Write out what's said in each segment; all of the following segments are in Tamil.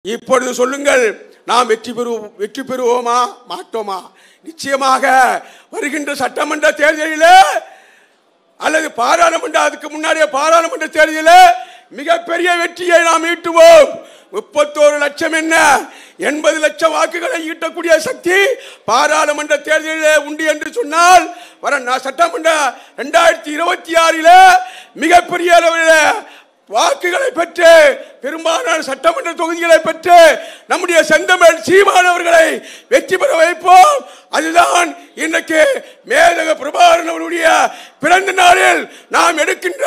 இப்பொழுது சொல்லுங்கள், நாம் வெற்றி பெறுவோமா மாட்டோமா? நிச்சயமாக வருகின்ற சட்டமன்ற தேர்தலில் அல்லது பாராளுமன்ற, அதுக்கு முன்னாடியே பாராளுமன்ற தேர்தலில் மிகப்பெரிய வெற்றியை நாம் ஈட்டுவோம். 31 லட்சம் என்ன 80 லட்சம் வாக்குகளை ஈட்டக்கூடிய சக்தி பாராளுமன்ற தேர்தலில் உண்டு என்று சொன்னால், வர சட்டமன்ற 2026 மிகப்பெரிய அளவில் வாக்குகளை பெற்று பெரும்பாலான சட்டமன்ற தொகுதிகளை பெற்று நம்முடைய செந்தமிழ் சீமானவர்களை வெற்றி பெற வைப்போம். அதுதான் இன்றைக்கு மேதக பிரபாகரன் அவருடைய பிறந்த நாளில் நாம் எடுக்கின்ற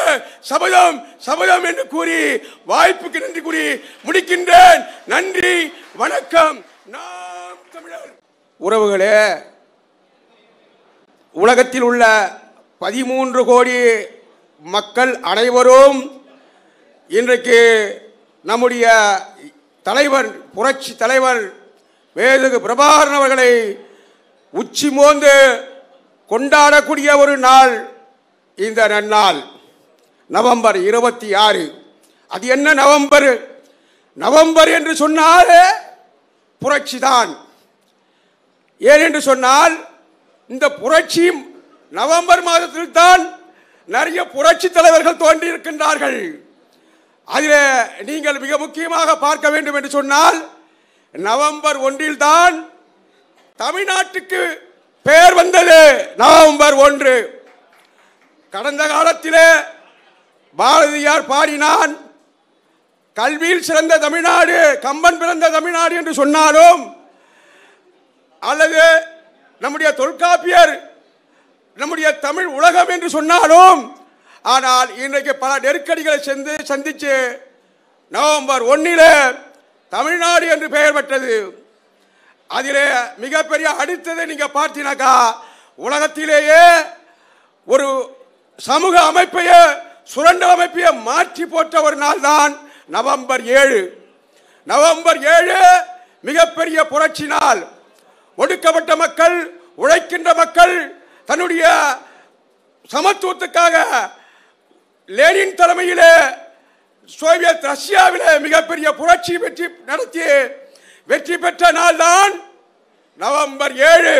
சபதம் என்று கூறி வாய்ப்புக்கு நன்றி கூறி முடிக்கின்றேன். நன்றி, வணக்கம். நாம் தமிழர். உறவுகளே, உலகத்தில் உள்ள 13 கோடி மக்கள் அனைவரும் இன்றைக்கு நம்முடைய தலைவர், புரட்சி தலைவர் மேதகு பிரபாகரன் அவர்களை உச்சி மோந்து கொண்டாடக்கூடிய ஒரு நாள் இந்த நன்னாள், நவம்பர் 26. அது என்ன நவம்பர் என்று சொன்னால் புரட்சி தான். ஏன் என்று சொன்னால், இந்த புரட்சி நவம்பர் மாதத்தில் தான் நிறைய புரட்சி தலைவர்கள் தோன்றியிருக்கின்றார்கள். அதில் நீங்கள் மிக முக்கியமாக பார்க்க வேண்டும் என்று சொன்னால், நவம்பர் 1 தான் தமிழ்நாட்டுக்கு பெயர் வந்தது. நவம்பர் 1 கடந்த காலத்தில் பாரதியார் பாடினான், கல்வியில் சிறந்த தமிழ்நாடு கம்பன் பிறந்த தமிழ்நாடு என்று சொன்னாலும், அல்லது நம்முடைய தொல்காப்பியர் நம்முடைய தமிழ் உலகம் என்று சொன்னாலும், ஆனால் இன்றைக்கு பல நெருக்கடிகளை சந்திச்சு நவம்பர் 1 தமிழ்நாடு என்று பெயர் பெற்றது. அதிலே மிகப்பெரிய அடுத்ததை நீங்க பார்த்தீங்கன்னாக்கா, உலகத்திலேயே ஒரு சமூக அமைப்பையே சுரண்டல் அமைப்பையே மாற்றி போட்ட ஒரு நாள் தான் நவம்பர் 7. நவம்பர் 7 மிகப்பெரிய புரட்சி நாள். ஒடுக்கப்பட்ட மக்கள், உழைக்கின்ற மக்கள் தன்னுடைய சமத்துவத்துக்காக லெனின் தலைமையிலே சோவியத் ரஷ்யாவிலே மிகப்பெரிய புரட்சி நடத்தி வெற்றி பெற்ற நாள் தான் நவம்பர் 7.